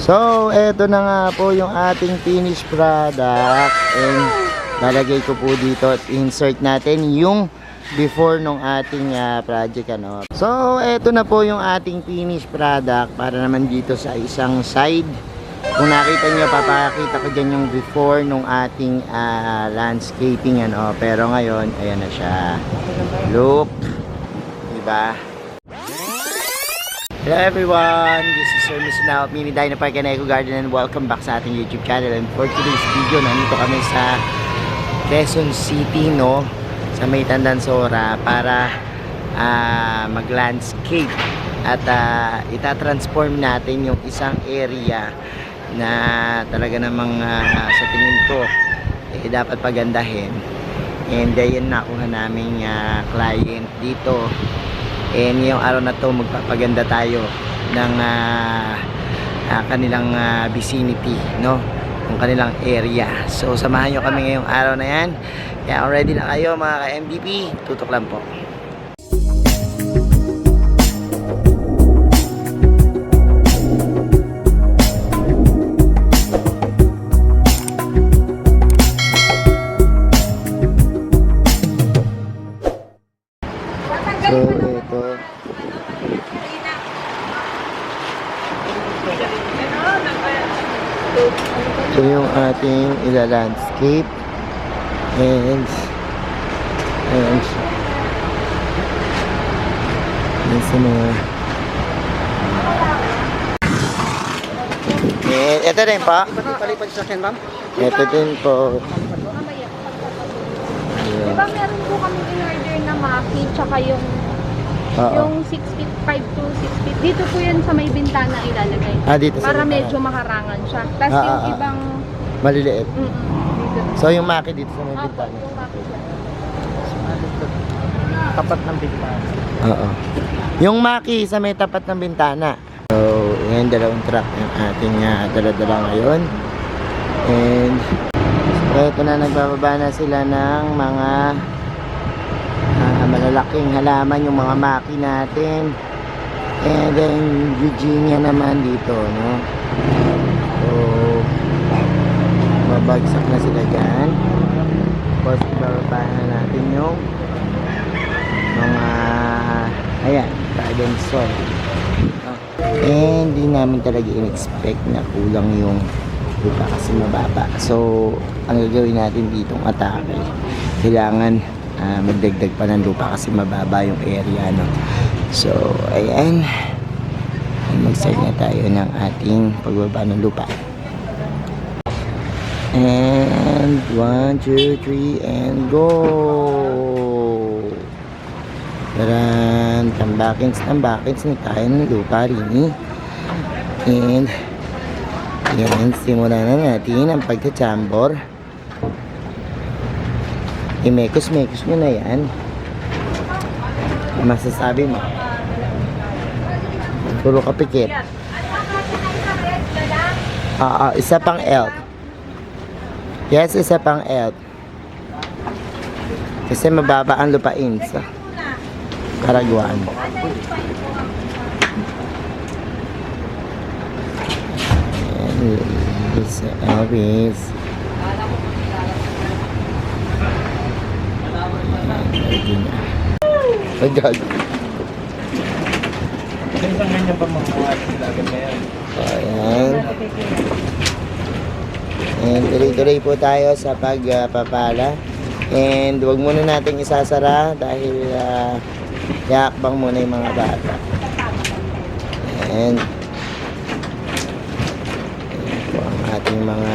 So, eto na nga po yung ating finished product. And lalagay ko po dito at insert natin yung before nung ating project, ano. So, eto na po yung ating finished product para naman dito sa isang side. Kung nakita nyo, papakita ko dyan yung before nung ating landscaping, ano. Pero ngayon, ayan na siya. Look. Diba? Hello everyone, this is Sir Mr. Now, Mini Dino Park and Eco Garden, and welcome back sa ating YouTube channel. And for today's video, nandito kami sa Quezon City, no, sa may Tandansora para mag-landscape at itatransform natin yung isang area na talaga namang sa tingin ko dapat pagandahin. And yan nakuha naming client dito. And ngayong araw na to magpapaganda tayo ng kanilang vicinity, no? Yung kanilang area. So samahan nyo kami ngayong araw na yan. Kaya ready na kayo mga ka-MDP. Tutok lang po. So ito yung ating ila-landscape. And ayan siya. Ayan sa mga ito din po. Ito din po. Diba meron po kami in-order na maki tsaka yung 6 feet 5 to 6 feet. Dito po yan sa may bintana ilalagay. Dito sa para bintana. medyo makarangan siya. Tapos yung ibang maliliit. dito. So yung maki dito sa may bintana. Yung maki siya. Tapat ng bintana. Oo. Yung maki sa may tapat ng bintana. So, yan dalawang truck yung ating dala-dala ngayon. And so, ito na, nagbababa na sila ng mga malalaking halaman, yung mga maki natin. And then Eugenia naman dito, no? So babagsak na sila dyan. Tapos bababa na natin yung mga ayan, dragon soil. And di namin talaga in-expect na kulang yung lupa kasi mababa. So ang gagawin natin ditong atake, kailangan magdagdag pa ng lupa kasi mababa yung area, no? So ayan, mag-start na tayo ng ating pagbaba ng lupa. And 1, 2, 3 and go. Taran, tambakins na tayo ng lupa rin. And yan, simulan na natin ang pagka-chambor. Imekos-mekos nyo na yan. Masasabi mo, puro kapikit. Isa pang elk. Yes, isa pang elk. Kasi mababa ang lupain sa Karaguan. Isa Elvis. Ay, God. Ayan. And tuloy-tuloy po tayo sa pagpapala. And huwag muna natin isasara dahil yakbang muna yung mga bata. And ayan po ang ating mga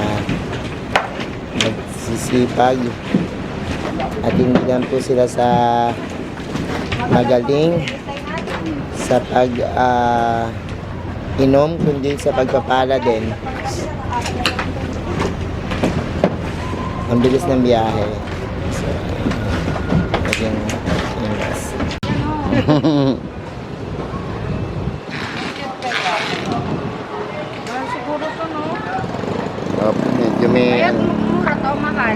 nagsisipag. At hindi lang po sila sa magaling sa pag inom, kundi sa pagpapala din. Ang bilis ng biyahe. So, naging ingas. Siguro to, no? Medyo may Ayan, mura to, mahal.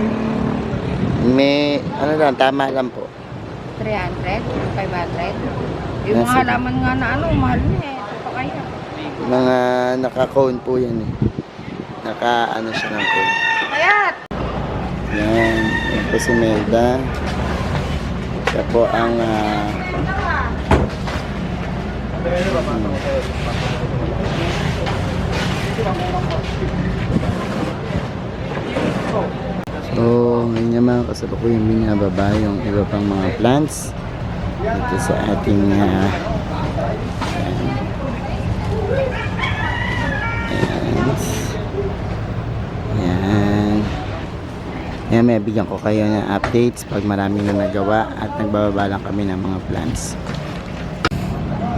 may ano lang, tama lang po. 300, 500. Yung mga Nasa- halaman nga na ano, mahal na eh. Ito pa kaya. Mga naka-cone po yan eh. Naka-ano siya ng cone. Ayat! Yan. Yan po si Melda. Siya po ang so, ngayon nga mga kasalukuyan binababa yung iba pang mga plants dito sa ating ayan. Ayan. Ayan, may bigyan ko kayo ng updates pag marami na nagawa at nagbababa lang kami ng mga plants.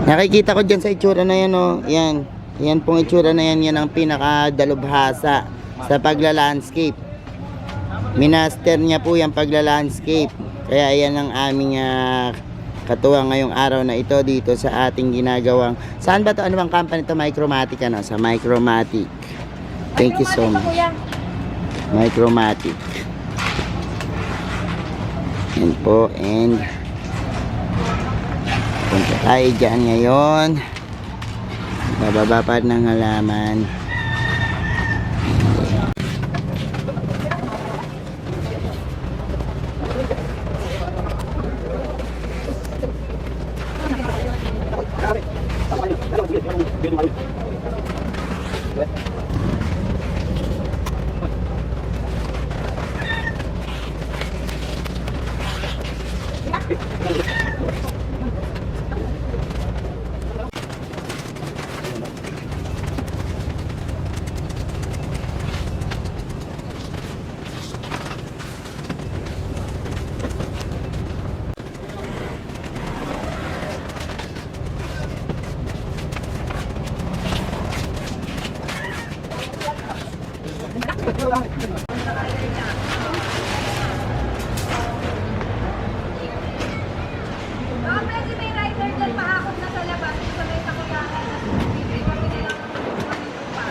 Nakikita ko dyan sa itsura na yan, oh. Yan. Yan pong itsura na yan. Yan ang pinakadalubhasa sa pagla-landscape. Minaster niya po yung pagla-landscape. Kaya yan ang aming katuwang ngayong araw na ito dito sa ating ginagawang. Saan ba to? Ano bang company to? Micromatic, ano? Sa Micromatic. Thank you so much. Micromatic. Yan po. And punta tayo dyan ngayon. Bababa pa ng halaman. Medyo may rider dyan paakot na sa labas. Sa may sakulangan na bibigay kami na lang pa.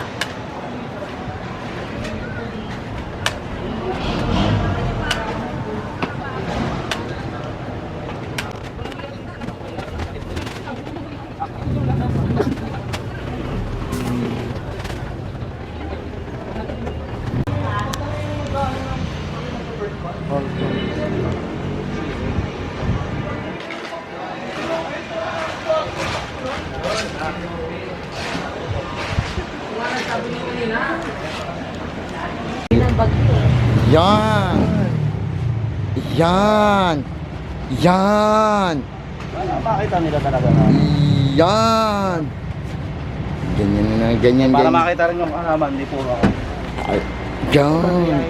Yan! Yan! Yan! Makita nila talaga na. Yan! Ganyan na, ganyan, Para ganyan. makita rin yung halaman, hindi puro ako. Ay, yan!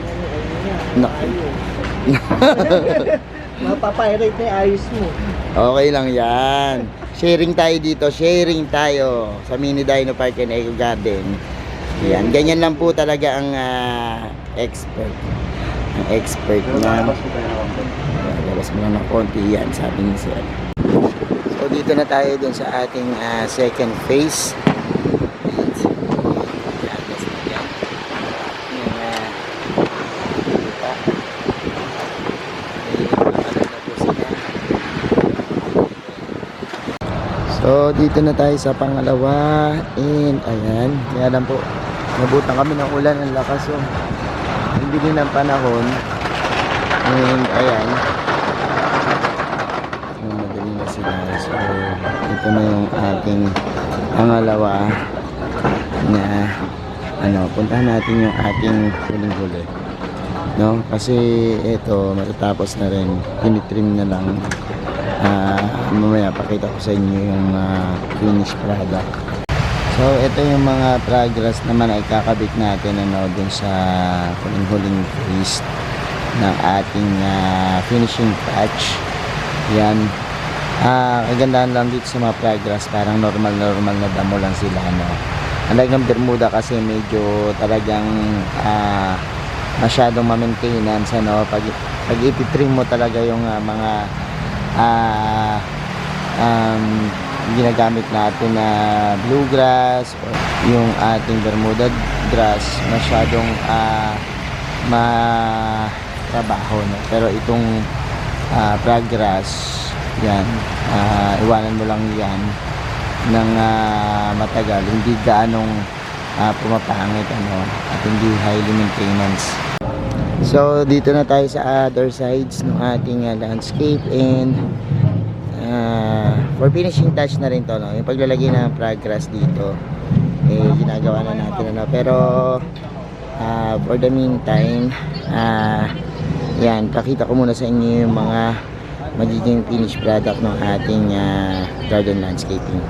Mapapirate na yung ayos mo. Okay lang yan. Sharing tayo dito, sharing tayo sa Mini Dino Park and Eco Garden. Yan, ganyan lang po talaga ang expert. Ang expert na. Labas mo lang ng konti yan, sabi ni Sir. So dito na tayo dun sa ating second phase. So dito na tayo sa pangalawa. And ayan, kaya lang po nabutan kami ng ulan, ang lakas yung hindi din ng panahon. And ayan, madali na sila. So ito na yung ating pangalawa na puntahan natin yung ating huling-huli, no? Kasi ito matatapos na rin, tinitrim na lang. Mamaya pakita ko sa inyo yung finished product. So ito yung mga progress naman ay kakabit natin dun sa huling phase ng ating finishing touch. Yan. Kagandahan lang dito sa mga progress, parang normal na damo lang sila, no? Unlike ng Bermuda kasi medyo talagang masyadong ma-maintenance, ano? Pag ititrim mo talaga yung mga ginagamit natin na bluegrass or yung ating Bermuda grass, masyadong matrabaho, no? Pero itong crabgrass, yan, iwanan mo lang yan ng matagal, hindi gaanong pumapangit at hindi highly maintenance. So dito na tayo sa other sides ng ating landscape, and for finishing touch na rin to, yung paglalagay ng progress dito ginagawa na natin pero for the meantime yan, pakita ko muna sa inyo yung mga magiging finished product ng ating garden landscaping.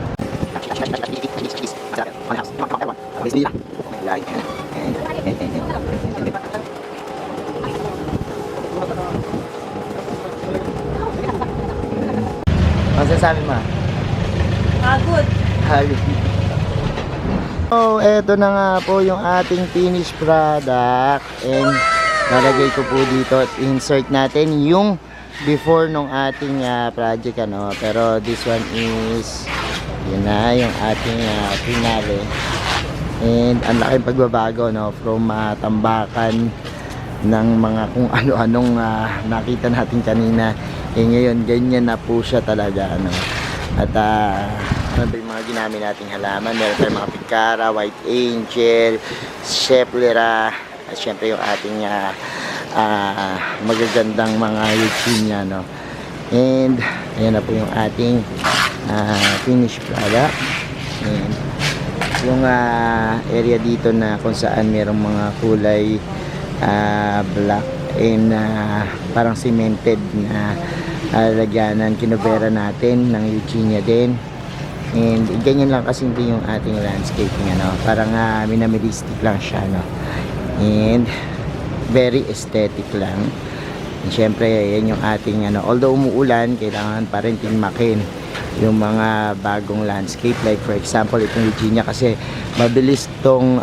Masasabi mo? Pagod. Hagod. So, eto na nga po yung ating finished product, and lalagay ko po dito at insert natin yung before nung ating project pero this one is yun na yung ating finale, and ang laking pagbabago from tambakan ng mga kung ano-anong nakita natin kanina, ngayon ganyan na po siya talaga at ano ba yung mga ginamit nating halaman, meron tayong mga pikara, white angel, sheplera, at syempre yung ating magagandang mga yuchinya and ayan na po yung ating finished product, and yung area dito na kung saan merong mga kulay black and parang cemented na lagyanan, kinubera natin ng yuchinya din, and ganyan lang kasimple yung ating landscaping parang minimalistic lang siya and very aesthetic lang. And syempre yan yung ating although umuulan, kailangan pa rin timakin yung mga bagong landscape, like for example itong Eugenia kasi mabilis tong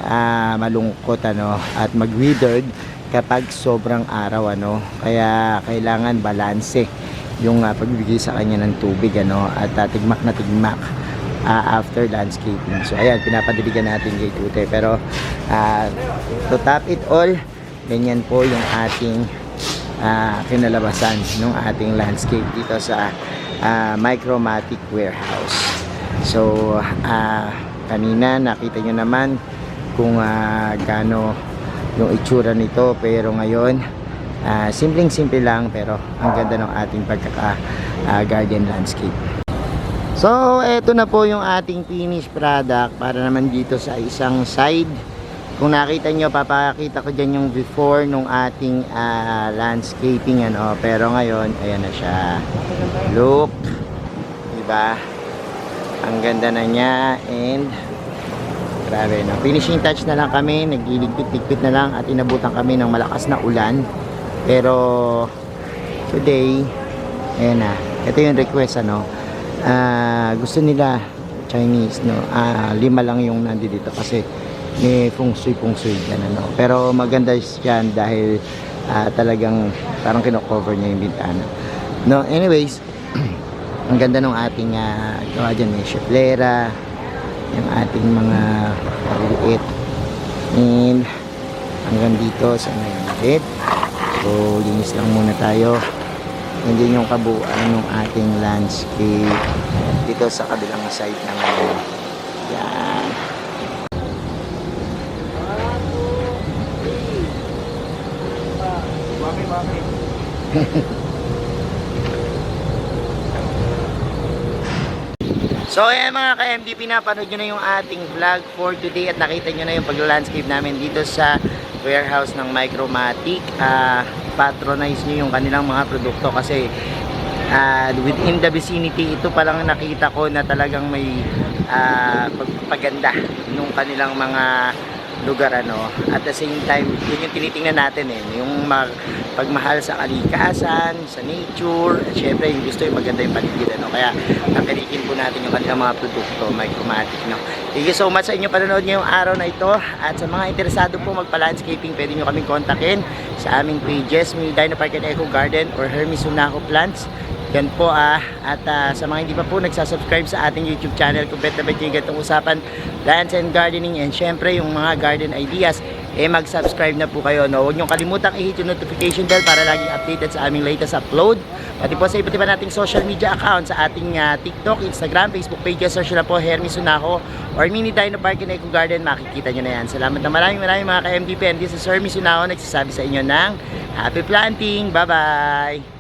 malungkot at mag-withered kapag sobrang araw kaya kailangan balanse yung pagbibigay sa kanya ng tubig at tigmak na tigmak after landscaping. So ayan, pinapadiligan natin kay Tute, pero to top it all, ganyan po yung ating kinalabasan ng ating landscape dito sa Micromatic warehouse. So kanina nakita nyo naman kung gaano yung itsura nito, pero ngayon simpleng-simple lang, pero ang ganda ng ating garden landscape. So eto na po yung ating finished product para naman dito sa isang side. Kung nakita nyo, papakita ko dyan yung before nung ating landscaping pero ngayon ayan na siya, look, diba, ang ganda na niya, and grabe finishing touch na lang kami, nagliligpit-ligpit na lang at inabutan kami ng malakas na ulan, pero today ayan na, ito yung request gusto nila Chinese 5 lang yung nandito kasi may feng shui dyan pero maganda yan dahil talagang parang kino-cover niya yung bintana anyways ang ganda ng ating gawa dyan, may sheplera, yung ating mga pagliit, and hanggang dito sa may bed. So linis lang muna tayo, hindi yung kabuuan ng ating landscape dito sa kabilang side naman. Yan. So ayan mga ka-MD, pinapanood nyo na yung ating vlog for today at nakita nyo na yung pag-landscape namin dito sa warehouse ng Micromatic. Patronize nyo yung kanilang mga produkto kasi within the vicinity, ito palang nakita ko na talagang may pagpapaganda nung kanilang mga lugar at the same time yun yung tinitingnan natin yung pagmahal sa kalikasan, sa nature, at syempre yung gusto yung maganda yung paligid kaya nakalikin po natin yung kanilang mga produkto, Micromatic Thank you so much sa inyo panonood ngayong araw na ito, at sa mga interesado po magpa-landscaping, pwede nyo kaming kontakin sa aming pages, may Dino Park and Eco Garden or Hermes Sunaco Plants. Yan po at sa mga hindi pa po nagsasubscribe sa ating YouTube channel, kung bet na bet yung gatong usapan, lands and gardening, and syempre yung mga garden ideas, mag-subscribe na po kayo. Huwag nyo kalimutang i-hit yung notification bell para laging updated sa aming latest upload Pati po sa iba't iba nating social media account sa ating TikTok, Instagram, Facebook page. Search na po Hermes Sunaco or Mini Dino Park in Eco Garden. Makikita nyo na yan. Salamat na maraming mga ka-MDP. And this is Hermes Sunaco nagsasabi sa inyo ng happy planting. Bye-bye!